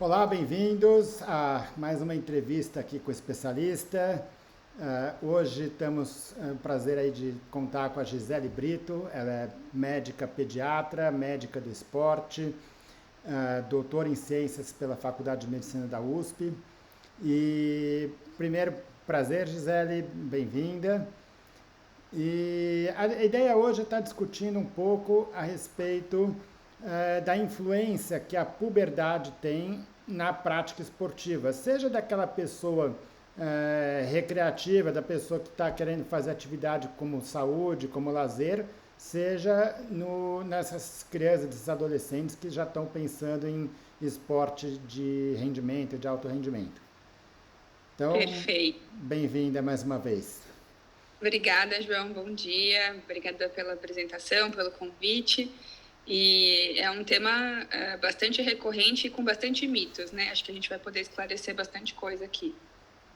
Olá, bem-vindos a mais uma entrevista aqui com o especialista. Hoje temos o prazer aí de contar com a Gisele Brito. Ela é médica pediatra, médica do esporte, doutora em ciências pela Faculdade de Medicina da USP. E primeiro, prazer, Gisele, bem-vinda. E a ideia hoje é estar discutindo um pouco a respeito da influência que a puberdade tem na prática esportiva, seja daquela pessoa recreativa, da pessoa que está querendo fazer atividade como saúde, como lazer, seja nessas crianças, desses adolescentes que já estão pensando em esporte de rendimento, de alto rendimento. Então, Perfeito. bem-vinda mais uma vez. Obrigada, João. Bom dia. Obrigada pela apresentação, pelo convite. E é um tema bastante recorrente e com bastante mitos, né? Acho que a gente vai poder esclarecer bastante coisa aqui.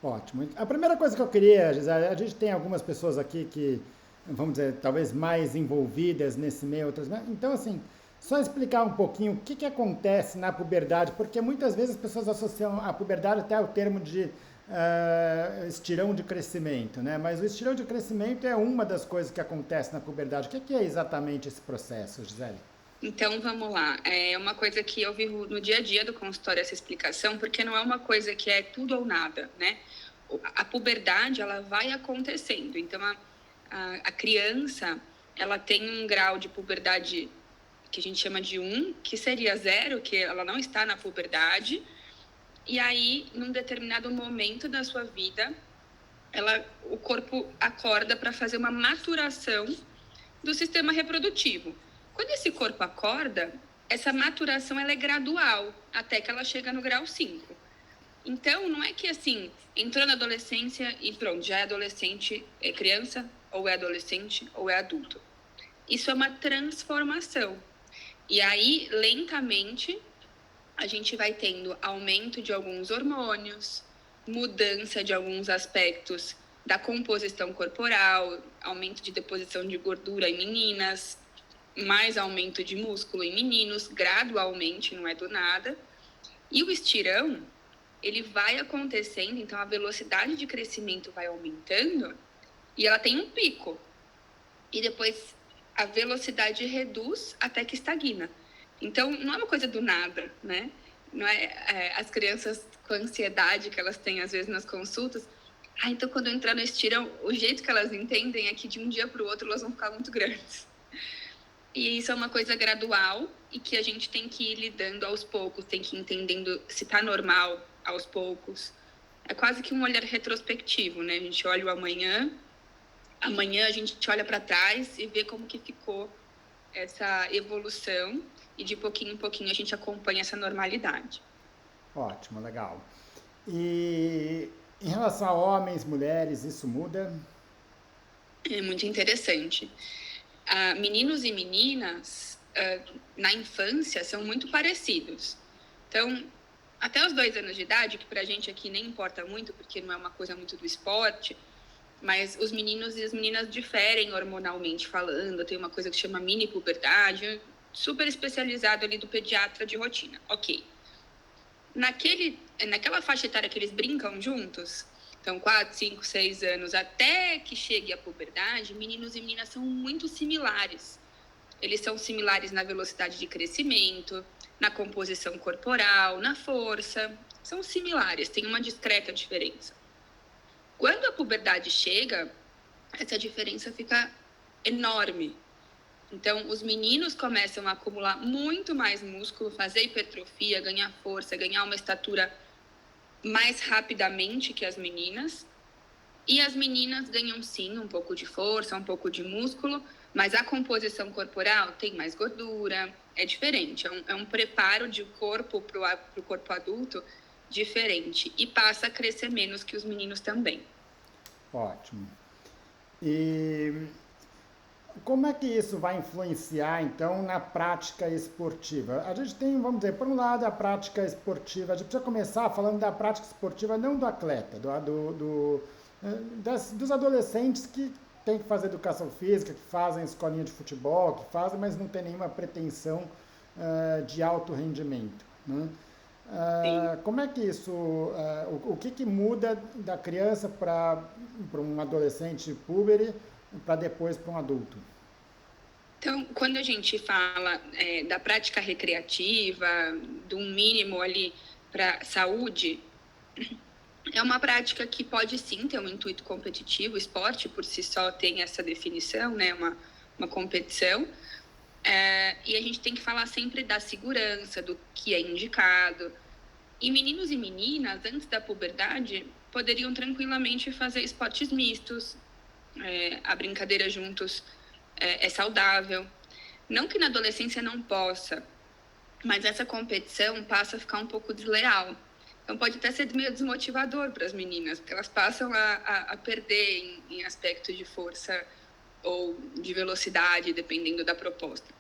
Ótimo. A primeira coisa que eu queria, Gisele, a gente tem algumas pessoas aqui que, vamos dizer, talvez mais envolvidas nesse meio, outras não. Então, assim, só explicar um pouquinho o que acontece na puberdade, porque muitas vezes as pessoas associam a puberdade até ao termo de estirão de crescimento, né? Mas o estirão de crescimento é uma das coisas que acontece na puberdade. O que é exatamente esse processo, Gisele? Então, vamos lá. É uma coisa que eu vivo no dia a dia do consultório, essa explicação, porque não é uma coisa que é tudo ou nada, né? A puberdade, ela vai acontecendo. Então, a criança, ela tem um grau de puberdade que a gente chama de 1, que seria 0, que ela não está na puberdade. E aí, num determinado momento da sua vida, o corpo acorda para fazer uma maturação do sistema reprodutivo. Quando esse corpo acorda, essa maturação ela é gradual, até que ela chega no grau 5. Então, não é que assim, entrou na adolescência e pronto, já é adolescente, é criança, ou é adolescente, ou é adulto. Isso é uma transformação. E aí, lentamente, a gente vai tendo aumento de alguns hormônios, mudança de alguns aspectos da composição corporal, aumento de deposição de gordura em meninas, mais aumento de músculo em meninos, gradualmente, não é do nada. E o estirão, ele vai acontecendo, então a velocidade de crescimento vai aumentando e ela tem um pico. E depois a velocidade reduz até que estagna. Então, não é uma coisa do nada, né? Não é as crianças com ansiedade que elas têm, às vezes, nas consultas. Então, quando eu entrar no estirão, o jeito que elas entendem é que de um dia para o outro elas vão ficar muito grandes. E isso é uma coisa gradual e que a gente tem que ir lidando aos poucos, tem que ir entendendo se está normal aos poucos. É quase que um olhar retrospectivo, né? A gente olha o amanhã a gente olha para trás e vê como que ficou essa evolução e de pouquinho em pouquinho a gente acompanha essa normalidade. Ótimo, legal. E em relação a homens, mulheres, isso muda? É muito interessante. Meninos e meninas na infância são muito parecidos. Então, até os 2 anos de idade, que pra gente aqui nem importa muito, porque não é uma coisa muito do esporte, mas os meninos e as meninas diferem hormonalmente falando, tem uma coisa que chama mini puberdade, super especializado ali do pediatra de rotina. Ok. Naquela faixa etária que eles brincam juntos, então 4, 5, 6 anos, até que chegue a puberdade, meninos e meninas são muito similares. Eles são similares na velocidade de crescimento, na composição corporal, na força. São similares, tem uma discreta diferença. Quando a puberdade chega, essa diferença fica enorme. Então, os meninos começam a acumular muito mais músculo, fazer hipertrofia, ganhar força, ganhar uma estatura mais rapidamente que as meninas. E as meninas ganham, sim, um pouco de força, um pouco de músculo, mas a composição corporal tem mais gordura, é diferente. É um preparo de corpo para o corpo adulto diferente. E passa a crescer menos que os meninos também. Ótimo. E como é que isso vai influenciar, então, na prática esportiva? A gente tem, vamos dizer, por um lado, a prática esportiva. A gente precisa começar falando da prática esportiva, não do atleta, dos adolescentes que têm que fazer educação física, que fazem escolinha de futebol, que fazem, mas não tem nenhuma pretensão de alto rendimento, né? Sim. Como é que isso, o que que muda da criança para um adolescente púbere para depois para um adulto? Então, quando a gente fala da prática recreativa, do mínimo ali para saúde, é uma prática que pode sim ter um intuito competitivo. O esporte por si só tem essa definição, né? Uma competição. E a gente tem que falar sempre da segurança, do que é indicado. E meninos e meninas, antes da puberdade, poderiam tranquilamente fazer esportes mistos, a brincadeira juntos é saudável. Não que na adolescência não possa, mas essa competição passa a ficar um pouco desleal. Então pode até ser meio desmotivador para as meninas, porque elas passam a perder em aspectos de força ou de velocidade, dependendo da proposta.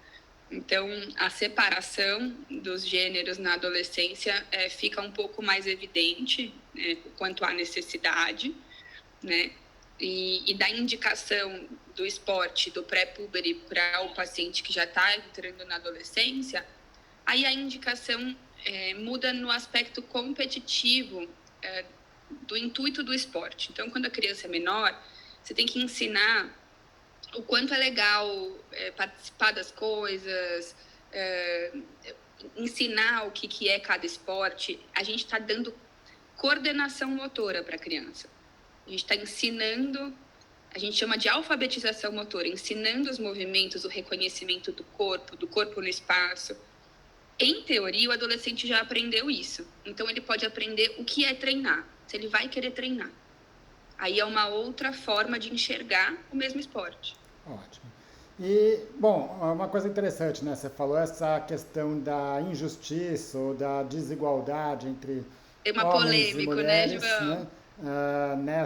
Então, a separação dos gêneros na adolescência fica um pouco mais evidente, né, quanto à necessidade, né? E da indicação do esporte do pré-púbere para o paciente que já está entrando na adolescência, aí a indicação muda no aspecto competitivo do intuito do esporte. Então, quando a criança é menor, você tem que ensinar o quanto é legal participar das coisas, ensinar o que é cada esporte. A gente está dando coordenação motora para a criança. A gente está ensinando, a gente chama de alfabetização motora, ensinando os movimentos, o reconhecimento do corpo no espaço. Em teoria, o adolescente já aprendeu isso. Então, ele pode aprender o que é treinar, se ele vai querer treinar. Aí é uma outra forma de enxergar o mesmo esporte. Ótimo. E, bom, uma coisa interessante, né? Você falou essa questão da injustiça ou da desigualdade entre É uma homens e polêmico, né, mulheres, João? né?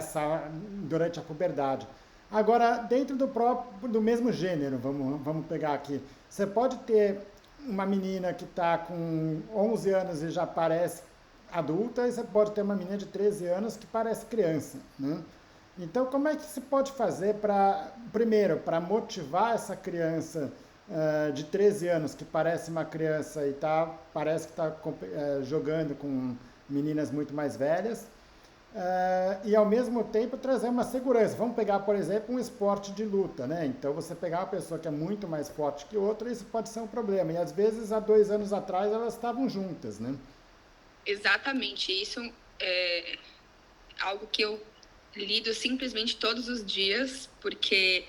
Durante a puberdade. Agora, dentro do mesmo gênero, vamos pegar aqui, você pode ter uma menina que está com 11 anos e já parece adulta, e você pode ter uma menina de 13 anos que parece criança, né? Então, como é que se pode fazer primeiro, para motivar essa criança de 13 anos, que parece uma criança e parece que está jogando com meninas muito mais velhas, e ao mesmo tempo trazer uma segurança. Vamos pegar, por exemplo, um esporte de luta, né? Então, você pegar uma pessoa que é muito mais forte que outra, isso pode ser um problema. E às vezes, há 2 anos atrás, elas estavam juntas, né? Exatamente. Isso é algo que eu lido simplesmente todos os dias, porque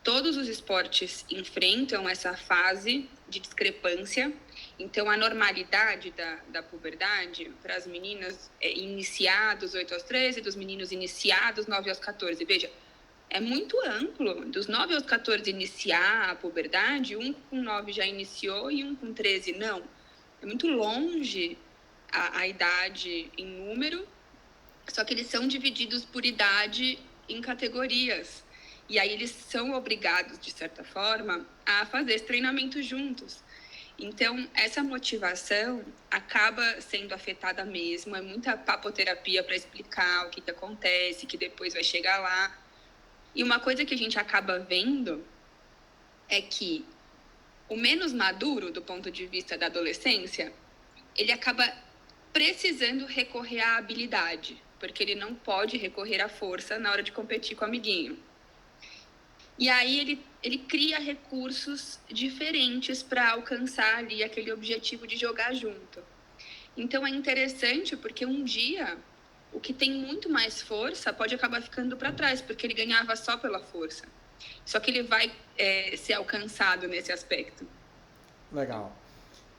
todos os esportes enfrentam essa fase de discrepância. Então, a normalidade da puberdade para as meninas é iniciar dos 8 aos 13, dos meninos iniciar dos 9 aos 14. Veja, é muito amplo. Dos 9 aos 14 iniciar a puberdade, um com 9 já iniciou e um com 13 não. É muito longe a idade em número, só que eles são divididos por idade em categorias. E aí eles são obrigados, de certa forma, a fazer esse treinamento juntos. Então, essa motivação acaba sendo afetada mesmo. É muita papoterapia para explicar o que acontece, que depois vai chegar lá. E uma coisa que a gente acaba vendo é que o menos maduro, do ponto de vista da adolescência, ele acaba precisando recorrer à habilidade, porque ele não pode recorrer à força na hora de competir com o amiguinho. E aí ele cria recursos diferentes para alcançar ali aquele objetivo de jogar junto. Então é interessante porque um dia o que tem muito mais força pode acabar ficando para trás, porque ele ganhava só pela força. Só que ele vai ser alcançado nesse aspecto. Legal.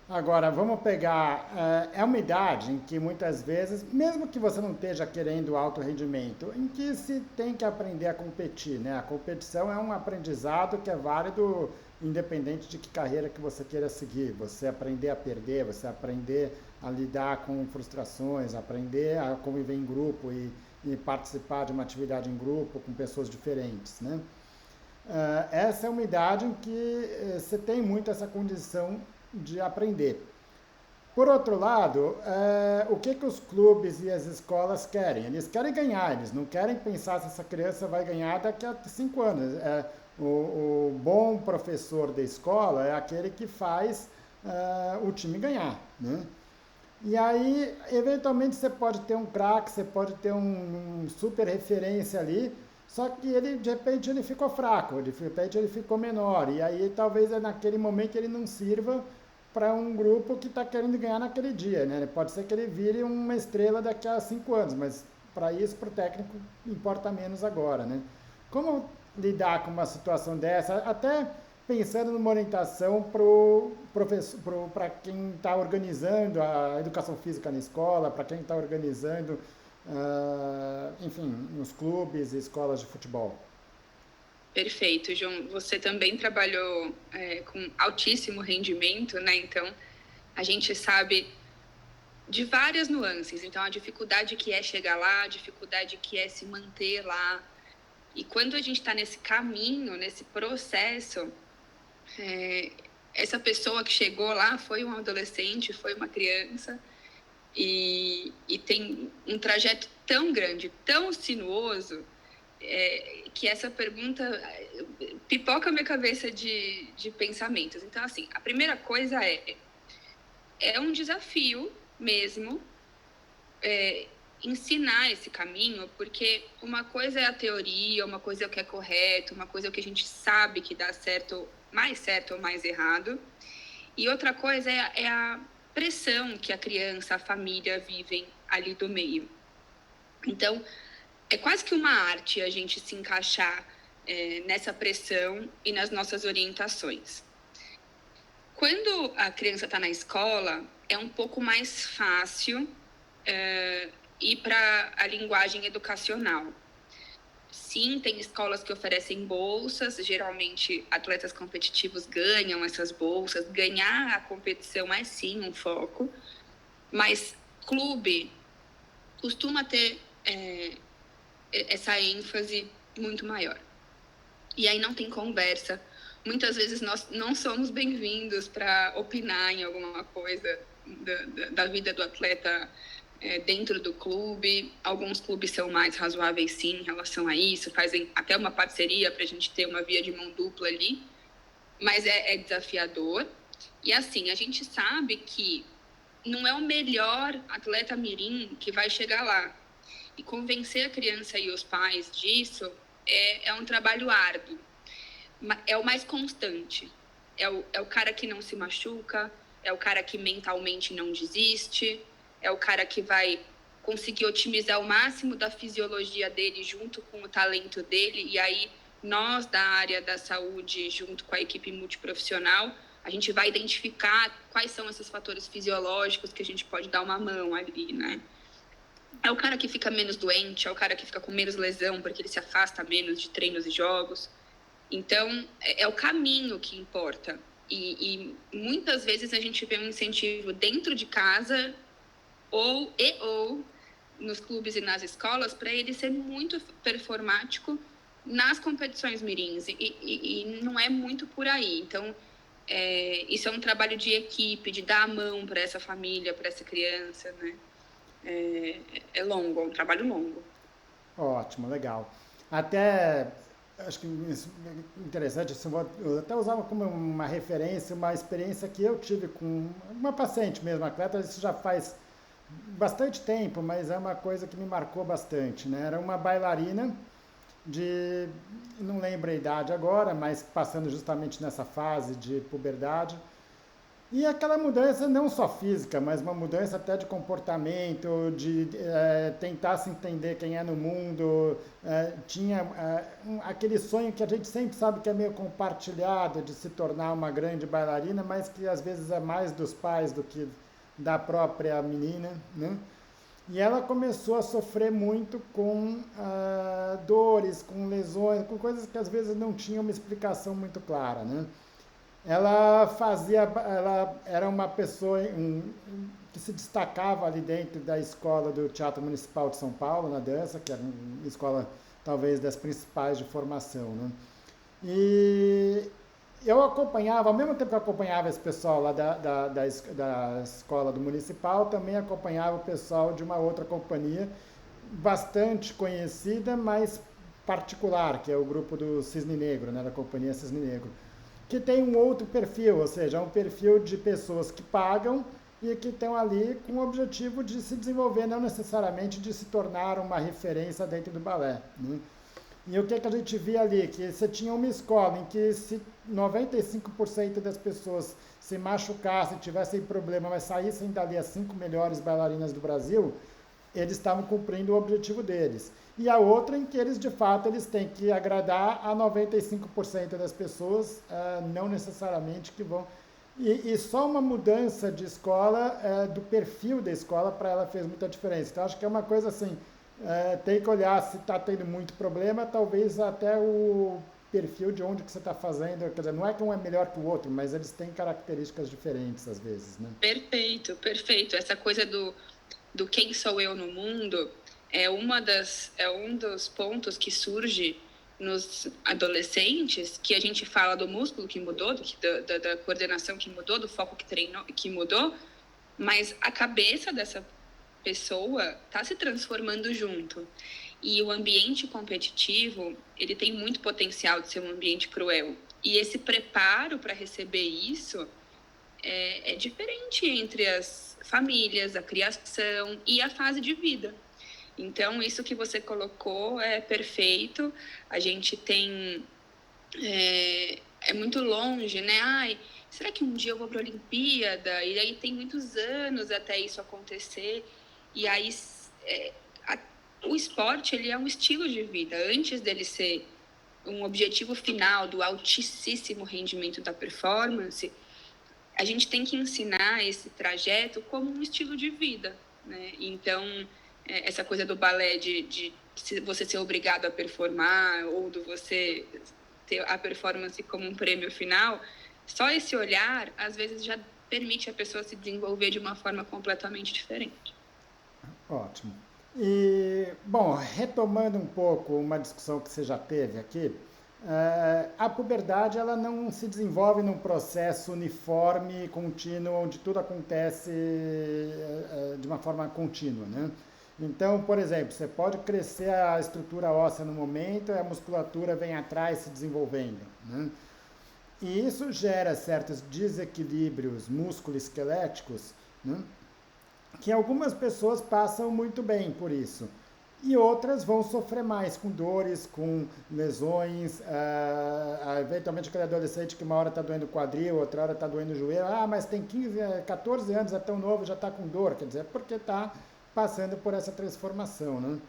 Agora, vamos pegar. É uma idade em que muitas vezes, mesmo que você não esteja querendo alto rendimento, em que se tem que aprender a competir, né? A competição é um aprendizado que é válido independente de que carreira que você queira seguir. Você aprender a perder, você aprender a lidar com frustrações, aprender a conviver em grupo e participar de uma atividade em grupo com pessoas diferentes, né? Essa é uma idade em que você tem muito essa condição de aprender. Por outro lado, o que os clubes e as escolas querem? Eles querem ganhar, eles não querem pensar se essa criança vai ganhar daqui a 5 anos. O bom professor da escola é aquele que faz o time ganhar, né? E aí, eventualmente, você pode ter um craque, você pode ter um super referência ali, só que ele, de repente, ele ficou fraco, de repente ele ficou menor. E aí, talvez, naquele momento, ele não sirva para um grupo que está querendo ganhar naquele dia, né? Pode ser que ele vire uma estrela daqui a 5 anos, mas para isso, para o técnico, importa menos agora, né? Como lidar com uma situação dessa? Até pensando numa orientação para quem está organizando a educação física na escola, para quem está organizando, enfim, nos clubes e escolas de futebol. Perfeito, João. Você também trabalhou com altíssimo rendimento, né? Então, a gente sabe de várias nuances. Então, a dificuldade que é chegar lá, a dificuldade que é se manter lá. E quando a gente está nesse caminho, nesse processo, essa pessoa que chegou lá foi um adolescente, foi uma criança, e tem um trajeto tão grande, tão sinuoso, que essa pergunta pipoca a minha cabeça de pensamentos. Então, assim, a primeira coisa é um desafio mesmo ensinar esse caminho, porque uma coisa é a teoria, uma coisa é o que é correto, uma coisa é o que a gente sabe que dá certo ou mais errado, e outra coisa é a pressão que a criança, a família vivem ali do meio. Então, é quase que uma arte a gente se encaixar nessa pressão e nas nossas orientações. Quando a criança está na escola, é um pouco mais fácil ir para a linguagem educacional. Sim, tem escolas que oferecem bolsas, geralmente atletas competitivos ganham essas bolsas, ganhar a competição é sim um foco, mas clube costuma ter essa ênfase muito maior. E aí não tem conversa. Muitas vezes nós não somos bem-vindos para opinar em alguma coisa da vida do atleta dentro do clube. Alguns clubes são mais razoáveis, sim, em relação a isso, fazem até uma parceria para a gente ter uma via de mão dupla ali, mas é desafiador. E assim, a gente sabe que não é o melhor atleta mirim que vai chegar lá. E convencer a criança e os pais disso é um trabalho árduo, é o mais constante. É o cara que não se machuca, é o cara que mentalmente não desiste, é o cara que vai conseguir otimizar o máximo da fisiologia dele junto com o talento dele. E aí, nós da área da saúde, junto com a equipe multiprofissional, a gente vai identificar quais são esses fatores fisiológicos que a gente pode dar uma mão ali, né? É o cara que fica menos doente, é o cara que fica com menos lesão, porque ele se afasta menos de treinos e jogos. Então, é o caminho que importa. E muitas vezes a gente vê um incentivo dentro de casa ou nos clubes e nas escolas para ele ser muito performático nas competições mirins. E não é muito por aí. Então, isso é um trabalho de equipe, de dar a mão para essa família, para essa criança, né? É longo, é um trabalho longo. Ótimo, legal. Até, acho que interessante, assim, eu até usava como uma referência, uma experiência que eu tive com uma paciente mesmo, atleta, isso já faz bastante tempo, mas é uma coisa que me marcou bastante, né? Era uma bailarina de, não lembro a idade agora, mas passando justamente nessa fase de puberdade. E aquela mudança não só física, mas uma mudança até de comportamento, de tentar se entender quem é no mundo. Tinha aquele sonho que a gente sempre sabe que é meio compartilhado de se tornar uma grande bailarina, mas que às vezes é mais dos pais do que da própria menina, né? E ela começou a sofrer muito com dores, com lesões, com coisas que às vezes não tinham uma explicação muito clara, né? Ela era uma pessoa que se destacava ali dentro da escola do Teatro Municipal de São Paulo, na dança, que era uma escola talvez das principais de formação, né? E eu acompanhava, ao mesmo tempo que eu acompanhava esse pessoal lá da escola do Municipal, também acompanhava o pessoal de uma outra companhia bastante conhecida, mas particular, que é o grupo do Cisne Negro, né, da companhia Cisne Negro, que tem um outro perfil, ou seja, um perfil de pessoas que pagam e que estão ali com o objetivo de se desenvolver, não necessariamente de se tornar uma referência dentro do balé. Né? E o que a gente via ali? Que você tinha uma escola em que se 95% das pessoas se machucassem, tivessem problema, mas saíssem dali as 5 melhores bailarinas do Brasil, eles estavam cumprindo o objetivo deles. E a outra em que eles, de fato, eles têm que agradar a 95% das pessoas, não necessariamente que vão... E só uma mudança de escola, do perfil da escola, para ela fez muita diferença. Então, acho que é uma coisa assim, tem que olhar se está tendo muito problema, talvez até o perfil de onde que você está fazendo. Quer dizer, não é que um é melhor que o outro, mas eles têm características diferentes às vezes, né? Perfeito, perfeito. Essa coisa do quem sou eu no mundo é um dos pontos que surge nos adolescentes, que a gente fala do músculo que mudou, da coordenação que mudou, do foco que treinou, que mudou, mas a cabeça dessa pessoa está se transformando junto. E o ambiente competitivo, ele tem muito potencial de ser um ambiente cruel. E esse preparo para receber isso é diferente entre as famílias, a criação e a fase de vida. Então, isso que você colocou é perfeito. A gente tem... É muito longe, né? Ai, será que um dia eu vou para a Olimpíada? E aí tem muitos anos até isso acontecer. E aí o esporte, ele é um estilo de vida. Antes dele ser um objetivo final do altíssimo rendimento da performance, a gente tem que ensinar esse trajeto como um estilo de vida, né? Então, essa coisa do balé de você ser obrigado a performar ou de você ter a performance como um prêmio final, só esse olhar, às vezes, já permite a pessoa se desenvolver de uma forma completamente diferente. Ótimo. E, bom, retomando um pouco uma discussão que você já teve aqui, a puberdade ela não se desenvolve num processo uniforme, contínuo, onde tudo acontece de uma forma contínua, né? Então, por exemplo, você pode crescer a estrutura óssea no momento e a musculatura vem atrás se desenvolvendo, né? E isso gera certos desequilíbrios músculo-esqueléticos, né? Que algumas pessoas passam muito bem por isso. E outras vão sofrer mais, com dores, com lesões, eventualmente aquele adolescente que uma hora está doendo o quadril, outra hora está doendo o joelho, mas tem 15, 14 anos, é tão novo, já está com dor, quer dizer, é porque está passando por essa transformação, né?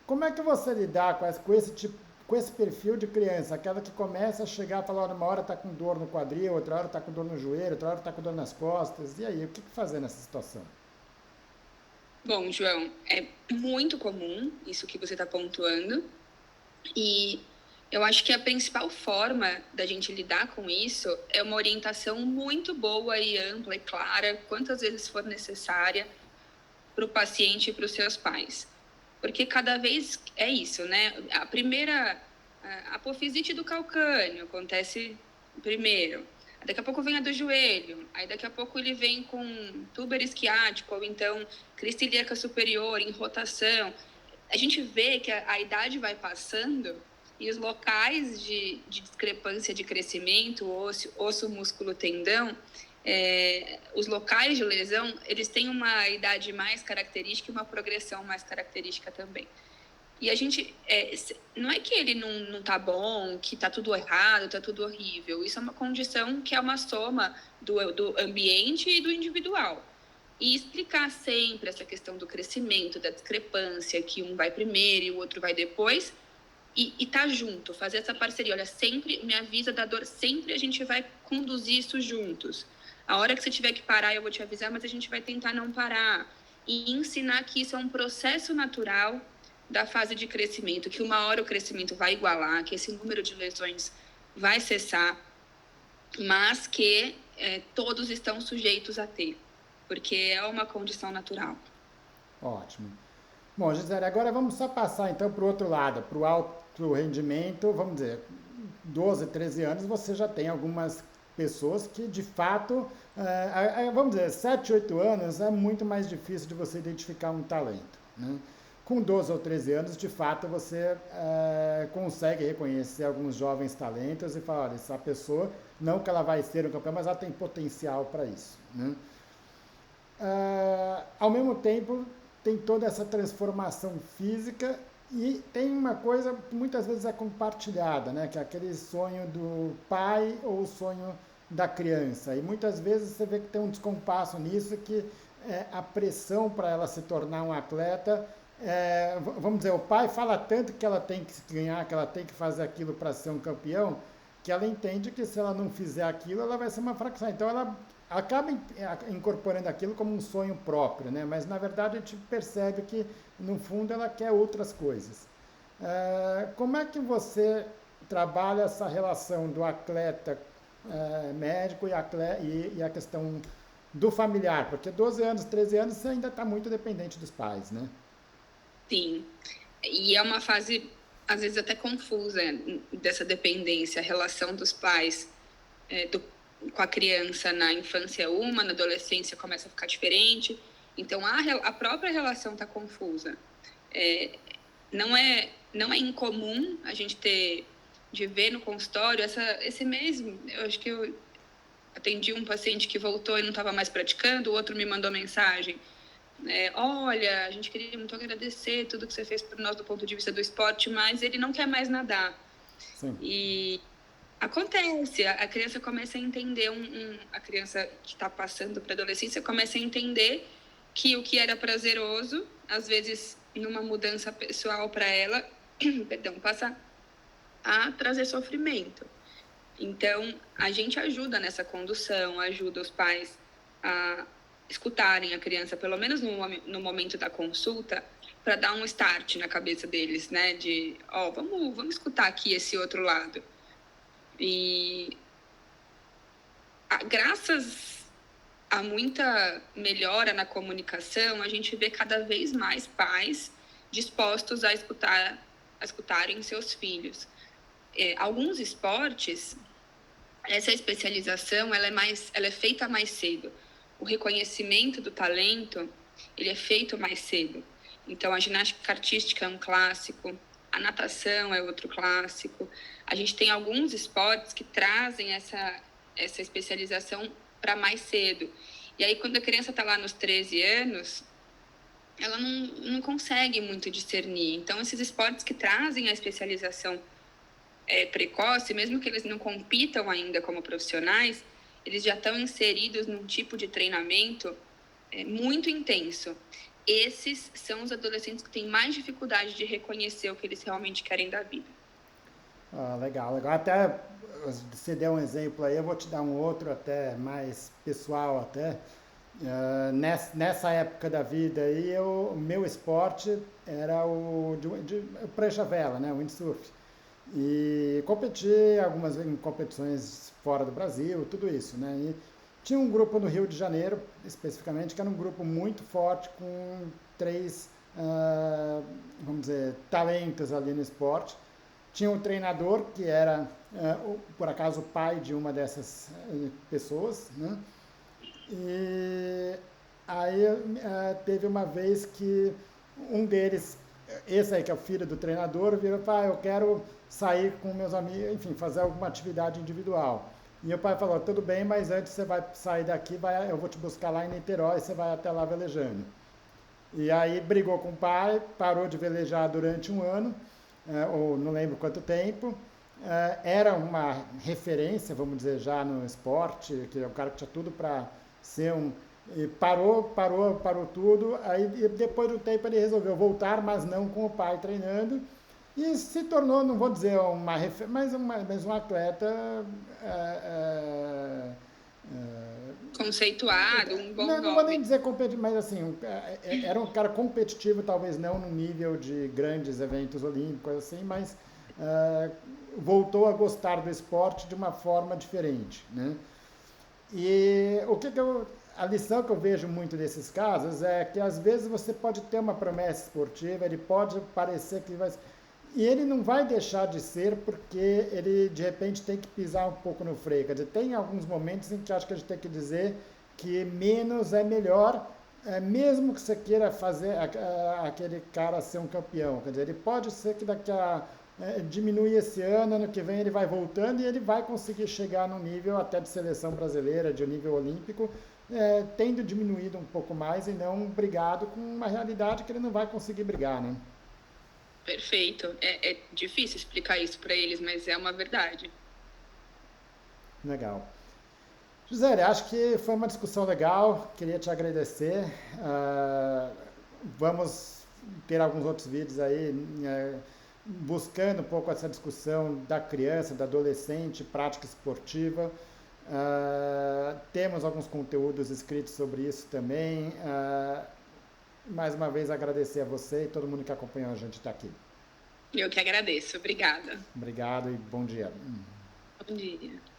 Como é que você lidar com esse perfil de criança, aquela que começa a chegar e falar, uma hora está com dor no quadril, outra hora está com dor no joelho, outra hora está com dor nas costas, e aí, o que fazer nessa situação? Bom, João, é muito comum isso que você está pontuando, e eu acho que a principal forma da gente lidar com isso é uma orientação muito boa e ampla e clara, quantas vezes for necessária, para o paciente e para os seus pais. Porque cada vez é isso, né? A primeira, a apofisite do calcâneo acontece primeiro. Daqui a pouco vem a do joelho, aí daqui a pouco ele vem com túber isquiático, ou então crista ilíaca superior, em rotação. A gente vê que a idade vai passando e os locais de discrepância de crescimento, osso, músculo, tendão, os locais de lesão, eles têm uma idade mais característica e uma progressão mais característica também. E a gente, não é que ele não tá bom, que tá tudo errado, tá tudo horrível. Isso é uma condição que é uma soma do ambiente e do individual. E explicar sempre essa questão do crescimento, da discrepância, que um vai primeiro e o outro vai depois, e tá junto, fazer essa parceria. Olha, sempre me avisa da dor, sempre a gente vai conduzir isso juntos. A hora que você tiver que parar, eu vou te avisar, mas a gente vai tentar não parar. E ensinar que isso é um processo natural da fase de crescimento, que uma hora o crescimento vai igualar, que esse número de lesões vai cessar, mas que todos estão sujeitos a ter, porque é uma condição natural. Ótimo. Bom, Gisele, agora vamos só passar então para o outro lado, para o alto rendimento, vamos dizer, 12, 13 anos, você já tem algumas pessoas que de fato, vamos dizer, 7, 8 anos é muito mais difícil de você identificar um talento, né? Com 12 ou 13 anos, de fato, você consegue reconhecer alguns jovens talentos e falar, olha, essa pessoa não que ela vai ser um campeão, mas ela tem potencial para isso, né? Ao mesmo tempo, tem toda essa transformação física e tem uma coisa que muitas vezes é compartilhada, né? Que é aquele sonho do pai ou o sonho da criança. E muitas vezes você vê que tem um descompasso nisso, que a pressão para ela se tornar um atleta, vamos dizer, o pai fala tanto que ela tem que ganhar, que ela tem que fazer aquilo para ser um campeão, que ela entende que se ela não fizer aquilo, ela vai ser uma fracassada. Então ela acaba incorporando aquilo como um sonho próprio, né? Mas na verdade a gente percebe que no fundo ela quer outras coisas. Como é que você trabalha essa relação do atleta médico e a questão do familiar? Porque 12 anos, 13 anos você ainda está muito dependente dos pais, né? Sim, e é uma fase às vezes até confusa dessa dependência, a relação dos pais com a criança na infância é uma, na adolescência começa a ficar diferente, então a própria relação está confusa. Não é incomum a gente de ver no consultório, esse mês, eu acho que eu atendi um paciente que voltou e não estava mais praticando, o outro me mandou mensagem, olha, a gente queria muito agradecer tudo que você fez por nós do ponto de vista do esporte, mas ele não quer mais nadar. Sim. E acontece, a criança começa a entender, a criança que está passando para a adolescência começa a entender que o que era prazeroso, às vezes numa mudança pessoal para ela, passa a trazer sofrimento. Então, a gente ajuda nessa condução, ajuda os pais a escutarem a criança, pelo menos no momento da consulta, para dar um start na cabeça deles, né? De, vamos escutar aqui esse outro lado. E graças a muita melhora na comunicação, a gente vê cada vez mais pais dispostos a escutarem seus filhos. Alguns esportes, essa especialização ela é feita mais cedo. O reconhecimento do talento ele é feito mais cedo. Então, a ginástica artística é um clássico, a natação é outro clássico. A gente tem alguns esportes que trazem essa especialização para mais cedo. E aí, quando a criança está lá nos 13 anos, ela não consegue muito discernir. Então, esses esportes que trazem a especialização precoce, mesmo que eles não compitam ainda como profissionais, eles já estão inseridos num tipo de treinamento muito intenso. Esses são os adolescentes que têm mais dificuldade de reconhecer o que eles realmente querem da vida. Legal. Até você deu um exemplo aí, eu vou te dar um outro até mais pessoal até. Nessa época da vida aí, o meu esporte era o prancha vela, né, o windsurf. E competi em competições fora do Brasil, tudo isso, né? E tinha um grupo no Rio de Janeiro, especificamente, que era um grupo muito forte, com 3, vamos dizer, talentos ali no esporte. Tinha um treinador, que era, por acaso, o pai de uma dessas pessoas, né? E aí teve uma vez que um deles, esse aí que é o filho do treinador, virou: pai, eu quero sair com meus amigos, enfim, fazer alguma atividade individual. E o pai falou: tudo bem, mas antes você vai sair daqui, eu vou te buscar lá em Niterói, você vai até lá velejando. E aí brigou com o pai, parou de velejar durante um ano, ou não lembro quanto tempo. Era uma referência, vamos dizer, já no esporte, que é um cara que tinha tudo para ser um... E parou tudo. Aí depois do tempo ele resolveu voltar, mas não com o pai treinando, e se tornou, não vou dizer mas um atleta conceituado, um bom nome. Não vou nem dizer competitivo, mas assim, era um cara competitivo, talvez não no nível de grandes eventos olímpicos, assim, mas voltou a gostar do esporte de uma forma diferente, né? E a lição que eu vejo muito desses casos é que às vezes você pode ter uma promessa esportiva, ele pode parecer que vai... E ele não vai deixar de ser, porque ele, de repente, tem que pisar um pouco no freio. Quer dizer, tem alguns momentos em que acho que a gente tem que dizer que menos é melhor, mesmo que você queira fazer aquele cara ser um campeão. Quer dizer, ele pode ser que daqui a diminui esse ano que vem ele vai voltando e ele vai conseguir chegar no nível até de seleção brasileira, de nível olímpico, tendo diminuído um pouco mais e não brigado com uma realidade que ele não vai conseguir brigar, né? Perfeito. É difícil explicar isso para eles, mas é uma verdade. Legal. Gisele, acho que foi uma discussão legal, queria te agradecer. Vamos ter alguns outros vídeos aí buscando um pouco essa discussão da criança, da adolescente, prática esportiva. Temos alguns conteúdos escritos sobre isso também. Mais uma vez agradecer a você e todo mundo que acompanhou a gente está aqui. Eu que agradeço. Obrigada. Obrigado e bom dia. Bom dia.